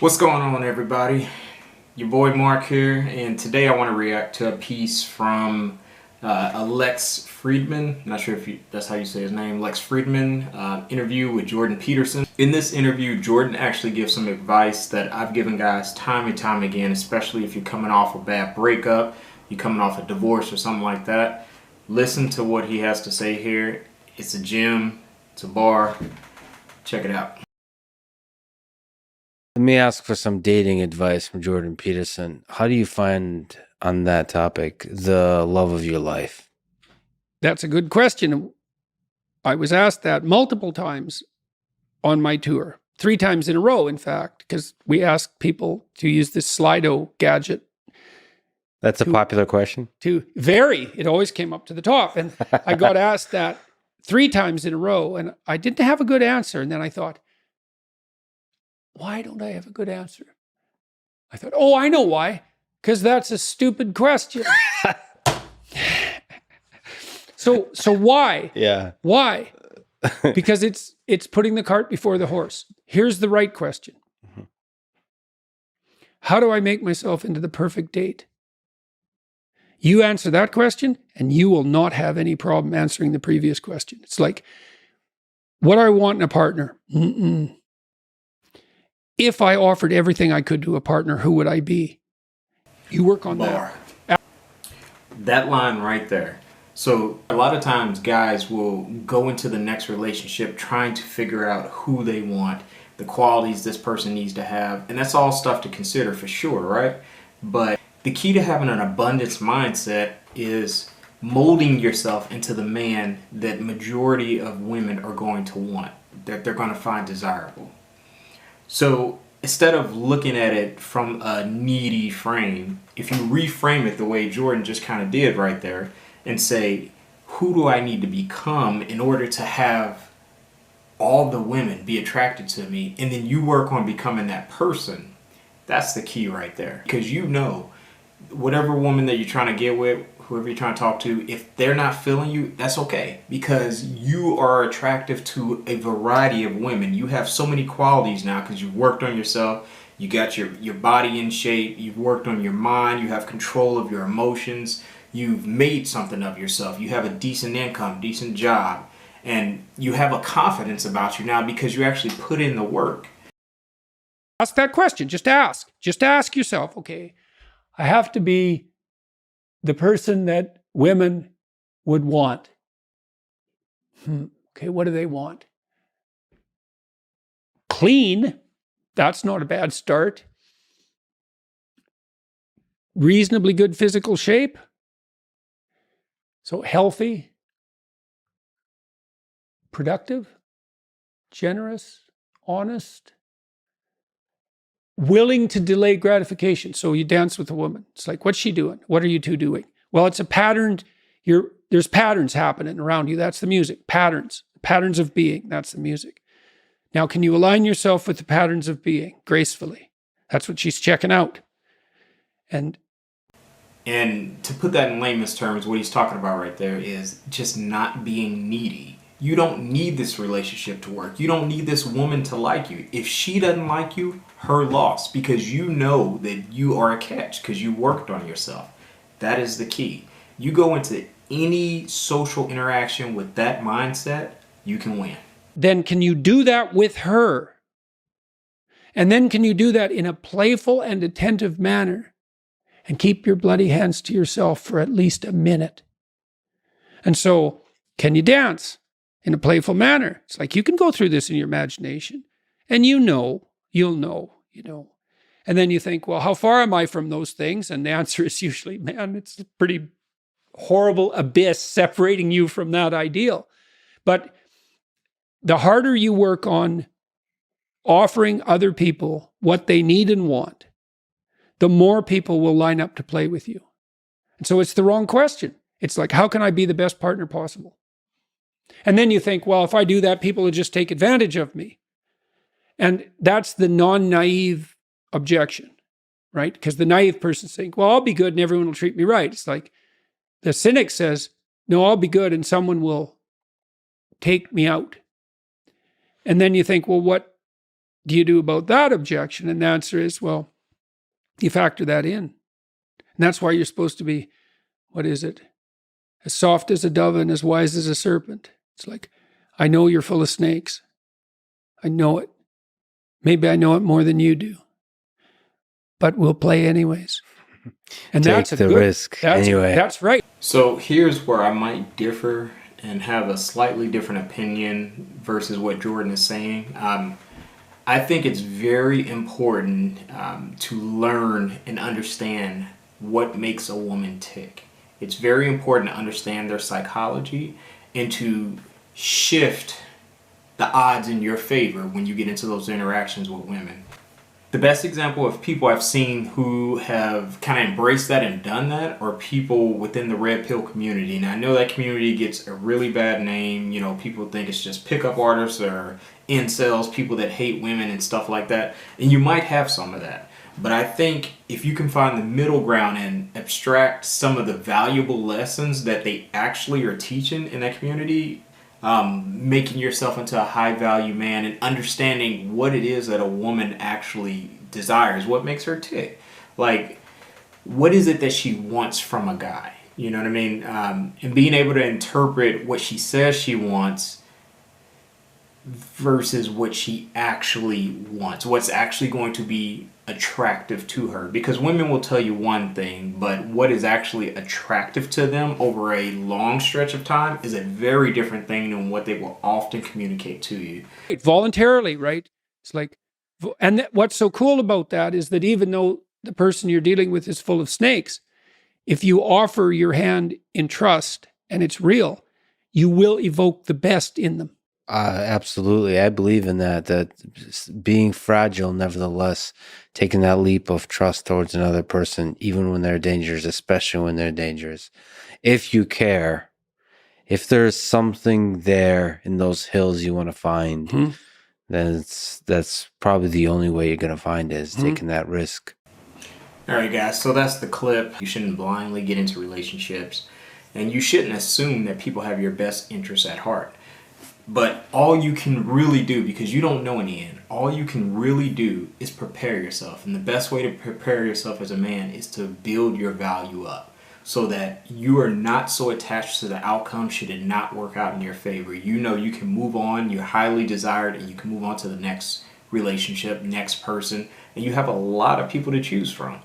What's going on, everybody? Your boy Mark here, and today I want to react to a piece from Lex Friedman. Not sure if that's how you say his name. Lex Friedman interview with Jordan Peterson. In this interview, Jordan actually gives some advice that I've given guys time and time again, especially if you're coming off a bad breakup, you're coming off a divorce or something like that. Listen to what he has to say here. It's a gym, it's a bar. Check it out. Let me ask for some dating advice from Jordan Peterson. How do you find, on that topic, the love of your life? That's a good question. I was asked that multiple times on my tour, 3 times in a row, in fact, because we asked people to use this Slido gadget. That's a popular question. To vary, it always came up to the top. And I got asked that 3 times in a row, and I didn't have a good answer. And then I thought, why don't I have a good answer? I thought, oh, I know why. Because that's a stupid question. So why? Yeah. Why? Because it's putting the cart before the horse. Here's the right question. Mm-hmm. How do I make myself into the perfect date? You answer that question, and you will not have any problem answering the previous question. It's like, what do I want in a partner? If I offered everything I could to a partner, who would I be? You work on that. That line right there. So a lot of times guys will go into the next relationship trying to figure out who they want, the qualities this person needs to have. And that's all stuff to consider for sure, right? But the key to having an abundance mindset is molding yourself into the man that majority of women are going to want, that they're going to find desirable. So instead of looking at it from a needy frame, if you reframe it the way Jordan just kind of did right there and say, who do I need to become in order to have all the women be attracted to me? And then you work on becoming that person. That's the key right there. Because you know, whatever woman that you're trying to get with, whoever you're trying to talk to, if they're not feeling you, that's okay. Because you are attractive to a variety of women. You have so many qualities now because you've worked on yourself. You got your body in shape. You've worked on your mind. You have control of your emotions. You've made something of yourself. You have a decent income, decent job. And you have a confidence about you now because you actually put in the work. Ask that question. Just ask. Just ask yourself, okay, I have to be the person that women would want. Okay, what do they want? Clean. That's not a bad start. Reasonably good physical shape. So healthy, productive, generous, honest, willing to delay gratification. So you dance with a woman. It's like, what's she doing? What are you two doing? Well, it's a pattern. There's patterns happening around you. That's the music. Patterns of being. That's the music. Now, can you align yourself with the patterns of being gracefully? That's what she's checking out. And to put that in layman's terms, what he's talking about right there is just not being needy. You don't need this relationship to work. You don't need this woman to like you. If she doesn't like you, her loss, because you know that you are a catch because you worked on yourself. That is the key. You go into any social interaction with that mindset, you can win. then can you do that with her? And then can you do that in a playful and attentive manner and keep your bloody hands to yourself for at least a minute? And so, can you dance in a playful manner? It's like you can go through this in your imagination and you'll know. And then you think, well, how far am I from those things? And the answer is usually, man, it's a pretty horrible abyss separating you from that ideal. But the harder you work on offering other people what they need and want, the more people will line up to play with you. And so it's the wrong question. It's like, how can I be the best partner possible? And then you think, well, if I do that, people will just take advantage of me. And that's the non-naive objection, right? Because the naive person thinks, well, I'll be good and everyone will treat me right. It's like the cynic says, no, I'll be good and someone will take me out. And then you think, well, what do you do about that objection? And the answer is, well, you factor that in. And that's why you're supposed to be, what is it? As soft as a dove and as wise as a serpent. It's like, I know you're full of snakes. I know it. Maybe I know it more than you do. But we'll play anyways. And Take that's a the good risk anyway. That's right. So here's where I might differ and have a slightly different opinion versus what Jordan is saying. I think it's very important to learn and understand what makes a woman tick. It's very important to understand their psychology and to shift the odds in your favor when you get into those interactions with women. The best example of people I've seen who have kind of embraced that and done that are people within the red pill community. And I know that community gets a really bad name. You know, people think it's just pickup artists or incels, people that hate women and stuff like that. And you might have some of that. But I think if you can find the middle ground and abstract some of the valuable lessons that they actually are teaching in that community, making yourself into a high value man and understanding what it is that a woman actually desires, what makes her tick. Like, what is it that she wants from a guy? You know what I mean? And being able to interpret what she says she wants versus what she actually wants, what's actually going to be attractive to her. Because women will tell you one thing, but what is actually attractive to them over a long stretch of time is a very different thing than what they will often communicate to you. Voluntarily, right? It's like, and what's so cool about that is that even though the person you're dealing with is full of snakes, if you offer your hand in trust and it's real, you will evoke the best in them. Absolutely. I believe in that being fragile, nevertheless, taking that leap of trust towards another person, even when they're dangerous, especially when they're dangerous. If you care, if there's something there in those hills you want to find, then that's probably the only way you're going to find it is taking that risk. All right, guys, so that's the clip. You shouldn't blindly get into relationships, and you shouldn't assume that people have your best interests at heart. But all you can really do, because you don't know in the end, all you can really do is prepare yourself. And the best way to prepare yourself as a man is to build your value up so that you are not so attached to the outcome should it not work out in your favor. You know you can move on, you're highly desired, and you can move on to the next relationship, next person, and you have a lot of people to choose from.